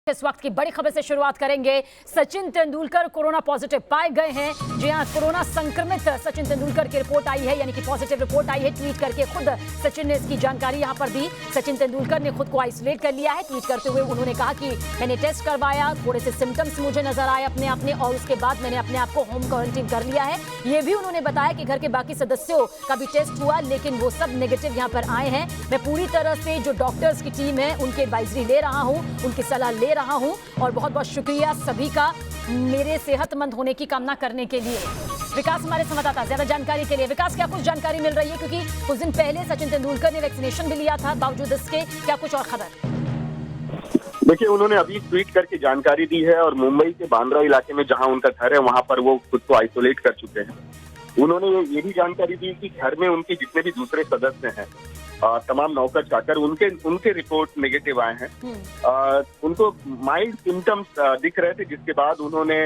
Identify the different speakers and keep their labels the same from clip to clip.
Speaker 1: इस वक्त की बड़ी खबर से शुरुआत करेंगे। सचिन तेंदुलकर कोरोना पॉजिटिव पाए गए हैं। जी हां, कोरोना संक्रमित सचिन तेंदुलकर की रिपोर्ट आई है, यानी कि पॉजिटिव रिपोर्ट आई है। ट्वीट करके खुद सचिन ने इसकी जानकारी यहां पर दी। सचिन तेंदुलकर ने खुद को आइसोलेट कर लिया है। ट्वीट करते हुए उन्होंने कहा कि मैंने टेस्ट करवाया, थोड़े से सिम्टम्स मुझे नजर आए अपने आप में, और उसके बाद मैंने अपने आप को होम क्वारंटीन कर लिया है। ये भी उन्होंने बताया कि घर के बाकी सदस्यों का भी टेस्ट हुआ, लेकिन वो सब नेगेटिव यहाँ पर आए हैं। मैं पूरी तरह से जो डॉक्टर्स की टीम है उनकी एडवाइजरी ले रहा हूँ, उनकी सलाह ले रहा हूं, और बहुत बहुत शुक्रिया सभी का मेरे सेहतमंद होने की कामना करने के लिए। विकास हमारे संवाददाता ज्यादा जानकारी के लिए। विकास, क्या कुछ जानकारी मिल रही है, क्योंकि कुछ दिन पहले सचिन तेंदुलकर ने वैक्सीनेशन भी लिया था, बावजूद इसके क्या कुछ और खबर?
Speaker 2: देखिए, उन्होंने अभी ट्वीट करके जानकारी दी है, और मुंबई के बांद्रा इलाके में जहां उनका घर है वहां पर वो खुद को आइसोलेट कर चुके हैं। उन्होंने ये भी जानकारी दी कि घर में उनके जितने भी दूसरे सदस्य हैं, तमाम नौकर चाकर, उनके रिपोर्ट नेगेटिव आए हैं। उनको माइल्ड सिम्टम्स दिख रहे थे, जिसके बाद उन्होंने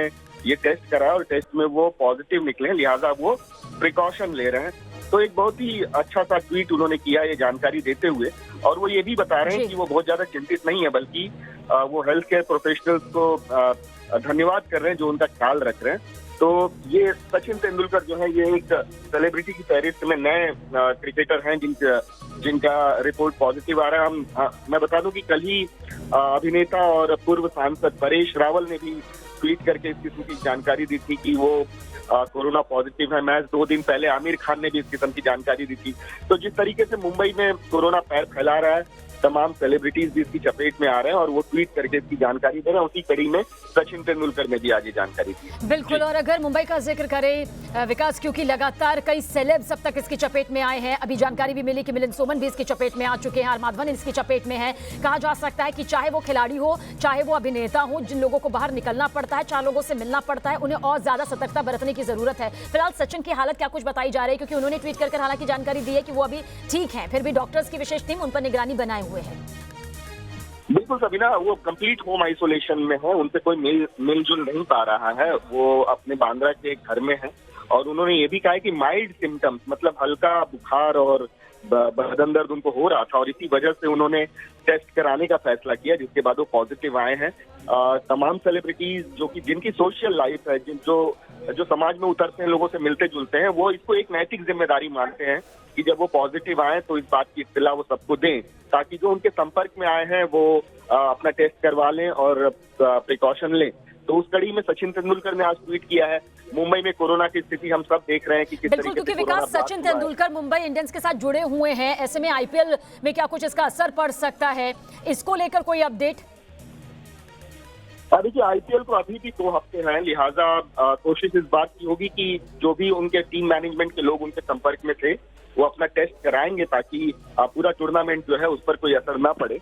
Speaker 2: ये टेस्ट कराया और टेस्ट में वो पॉजिटिव निकले, लिहाजा वो प्रिकॉशन ले रहे हैं। तो एक बहुत ही अच्छा सा ट्वीट उन्होंने किया ये जानकारी देते हुए, और वो ये भी बता रहे हैं कि वो बहुत ज्यादा चिंतित नहीं है, बल्कि वो हेल्थ केयर प्रोफेशनल्स को धन्यवाद कर रहे हैं जो उनका ख्याल रख रहे हैं। तो ये सचिन तेंदुलकर जो है, ये एक सेलिब्रिटी की फहरिस्त में नए क्रिकेटर हैं जिनका रिपोर्ट पॉजिटिव आ रहा है। मैं बता दूं कि कल ही अभिनेता और पूर्व सांसद परेश रावल ने भी ट्वीट करके इस किस्म की जानकारी दी थी कि वो कोरोना पॉजिटिव है। मैं 2 दिन पहले आमिर खान ने भी इस किस्म की जानकारी दी थी। तो जिस तरीके से मुंबई में कोरोना पैर फैला रहा है, तमाम सेलिब्रिटीज भी इसकी चपेट में आ रहे हैं और वो ट्वीट करके इसकी जानकारी दे रहे हैं। उसी कड़ी में सचिन तेंदुलकर ने भी आज ये जानकारी दी।
Speaker 1: बिल्कुल, और अगर मुंबई का जिक्र करें विकास, क्योंकि लगातार कई सेलेब्स अब तक इसकी चपेट में आए हैं। अभी जानकारी भी मिली कि मिलिंद सोमन भी इसकी चपेट में आ चुके हैं, आर माधवन इसकी चपेट में है। कहा जा सकता है कि चाहे वो खिलाड़ी हो, चाहे वो अभिनेता हो, जिन लोगों को बाहर निकलना पड़ता है, 4 लोगों से मिलना पड़ता है, उन्हें और ज्यादा सतर्कता बरतने की जरूरत है। फिलहाल सचिन की हालत क्या कुछ बताई जा रही है, क्योंकि उन्होंने ट्वीट कर हालांकि जानकारी दी है कि वो अभी ठीक है, फिर भी डॉक्टर्स की विशेष टीम उन पर निगरानी बनाए हुए है।
Speaker 2: बिल्कुल सबीना, वो कंप्लीट होम आइसोलेशन में है, उनसे कोई मिलजुल नहीं पा रहा है। वो अपने बांद्रा के घर में है, और उन्होंने ये भी कहा है कि माइल्ड सिम्टम्स, मतलब हल्का बुखार और बदन दर्द उनको हो रहा था, और इसी वजह से उन्होंने टेस्ट कराने का फैसला किया, जिसके बाद वो पॉजिटिव आए हैं। तमाम सेलिब्रिटीज जिनकी सोशल लाइफ है, जो समाज में उतरते हैं, लोगों से मिलते जुलते हैं, वो इसको एक नैतिक जिम्मेदारी मानते हैं कि जब वो पॉजिटिव आए तो इस बात की इत्तला वो सबको दें, ताकि जो उनके संपर्क में आए हैं वो अपना टेस्ट करवा लें और प्रिकॉशन लें। तो उस कड़ी में सचिन तेंदुलकर ने आज ट्वीट किया है। मुंबई में कोरोना की स्थिति हम सब देख रहे हैं कि किस तरीके से
Speaker 1: क्योंकि विकास, सचिन तेंदुलकर मुंबई इंडियंस के साथ जुड़े हुए हैं, ऐसे में आईपीएल में क्या कुछ इसका असर पड़ सकता है, इसको लेकर कोई अपडेट?
Speaker 2: देखिए, आईपीएल को अभी भी 2 हफ्ते हैं, लिहाजा कोशिश इस बात की होगी कि जो भी उनके टीम मैनेजमेंट के लोग उनके संपर्क में थे वो अपना टेस्ट कराएंगे, ताकि पूरा टूर्नामेंट जो है उस पर कोई असर ना पड़े।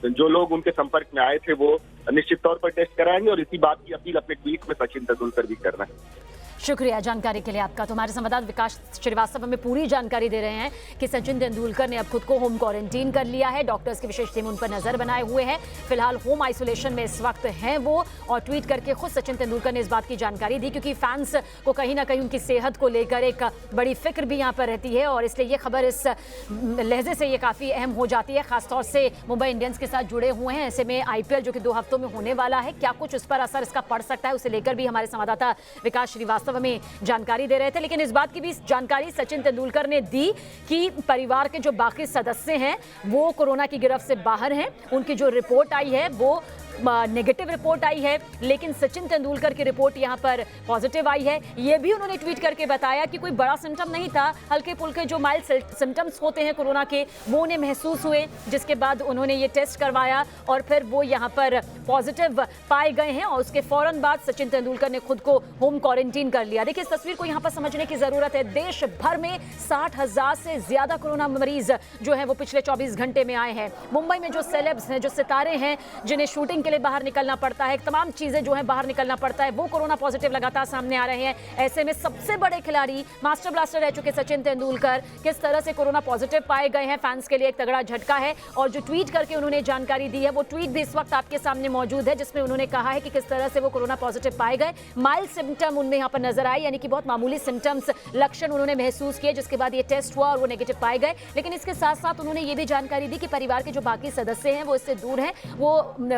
Speaker 2: जो लोग उनके संपर्क में आए थे वो निश्चित तौर पर टेस्ट कराएंगे, और इसी बात की अपील अपने ट्वीट में सचिन तेंदुलकर भी कर रहे हैं।
Speaker 1: शुक्रिया जानकारी के लिए आपका। तो हमारे संवाददाता विकास श्रीवास्तव हमें पूरी जानकारी दे रहे हैं कि सचिन तेंदुलकर ने अब खुद को होम क्वारंटीन कर लिया है। डॉक्टर्स की विशेष टीम उन पर नजर बनाए हुए है। फिलहाल होम आइसोलेशन में इस वक्त हैं वो, और ट्वीट करके खुद सचिन तेंदुलकर ने इस बात की जानकारी दी, क्योंकि फैंस को कहीं ना कहीं उनकी सेहत को लेकर एक बड़ी फिक्र भी यहाँ पर रहती है, और इसलिए ये खबर इस लहजे से ये काफ़ी अहम हो जाती है, खासतौर से मुंबई इंडियंस के साथ जुड़े हुए हैं। ऐसे में आईपीएल जो कि 2 हफ्तों में होने वाला है, क्या कुछ उस पर असर इसका पड़ सकता है, उसे लेकर भी हमारे संवाददाता विकास श्रीवास्तव हमें जानकारी दे रहे थे। लेकिन इस बात की भी जानकारी सचिन तेंदुलकर ने दी कि परिवार के जो बाकी सदस्य हैं वो कोरोना की गिरफ्त से बाहर हैं। उनकी जो रिपोर्ट आई है वो नेगेटिव रिपोर्ट आई है, लेकिन सचिन तेंदुलकर की रिपोर्ट यहां पर पॉजिटिव आई है। यह भी उन्होंने ट्वीट करके बताया कि कोई बड़ा सिम्टम नहीं था, हल्के फुल्के जो माइल्ड सिम्टम्स होते हैं कोरोना के वो उन्हें महसूस हुए, जिसके बाद उन्होंने ये टेस्ट करवाया और फिर वो यहां पर पॉजिटिव पाए गए हैं, और उसके फौरन बाद सचिन तेंदुलकर ने खुद को होम क्वारंटीन कर लिया। देखिए, इस तस्वीर को यहां पर समझने की जरूरत है। देश भर में 60,000 से ज्यादा कोरोना मरीज जो है वो पिछले 24 घंटे में आए हैं। मुंबई में जो सेलेब्स हैं, जो सितारे हैं, जिन्हें शूटिंग के लिए बाहर निकलना पड़ता है, तमाम चीजें जो है बाहर निकलना पड़ता है, वो कोरोना पॉजिटिव लगातार सामने आ रहे हैं। ऐसे में सबसे बड़े खिलाड़ी, मास्टर ब्लास्टर रह चुके सचिन तेंदुलकर किस तरह से कोरोना पॉजिटिव पाए गए हैं, फैंस के लिए एक तगड़ा झटका है। और जो ट्वीट करके उन्होंने जानकारी दी है, वो ट्वीट भी इस वक्त आपके सामने मौजूद है, जिसमें उन्होंने कहा है कि किस तरह से वो कोरोना पॉजिटिव पाए गए। माइल्ड सिम्टम उनमें यहाँ पर नजर आए, यानी कि बहुत मामूली सिम्टम्स, लक्षण उन्होंने महसूस किए, जिसके बाद ये टेस्ट हुआ और वो नेगेटिव पाए गए। लेकिन इसके साथ साथ उन्होंने ये भी जानकारी दी कि परिवार के जो बाकी सदस्य हैं वो इससे दूर हैं, वो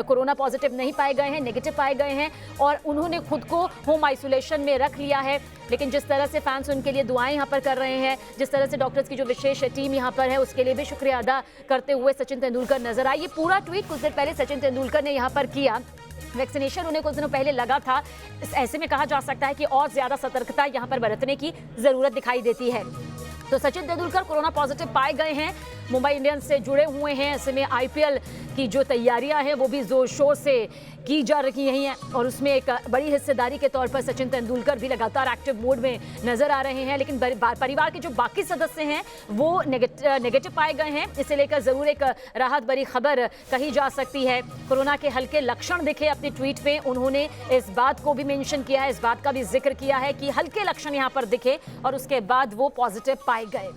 Speaker 1: कोरोना कोरोना पॉजिटिव नहीं पाए गए हैं, नेगेटिव पाए गए हैं और उन्होंने खुद को होम आइसोलेशन में रख लिया है। लेकिन जिस तरह से फैंस उनके लिए दुआएं यहाँ पर कर रहे हैं, जिस तरह से डॉक्टर्स की जो विशेष टीम यहाँ पर है उसके लिए भी शुक्रिया अदा करते हुए सचिन तेंदुलकर नजर आए। ये पूरा ट्वीट कुछ देर पहले सचिन तेंदुलकर ने यहाँ पर किया। वैक्सीनेशन उन्हें कुछ दिनों पहले लगा था, ऐसे में कहा जा सकता है कि और ज्यादा सतर्कता यहाँ पर बरतने की जरूरत दिखाई देती है। तो सचिन तेंदुलकर कोरोना पॉजिटिव पाए गए हैं, मुंबई इंडियंस से जुड़े हुए हैं। ऐसे में आईपीएल की जो तैयारियां हैं वो भी जोर शोर से की जा रही हैं और उसमें एक बड़ी हिस्सेदारी के तौर पर सचिन तेंदुलकर भी लगातार एक्टिव मोड में नजर आ रहे हैं। लेकिन परिवार के जो बाकी सदस्य हैं वो नेगेटिव पाए गए हैं। इसे लेकर जरूर एक राहत भरी खबर कही जा सकती है। कोरोना के हल्के लक्षण दिखे अपने ट्वीट में, उन्होंने इस बात को भी मेंशन किया है, इस बात का भी जिक्र किया है कि हल्के लक्षण यहाँ पर दिखे और उसके बाद वो पॉजिटिव पाए गए।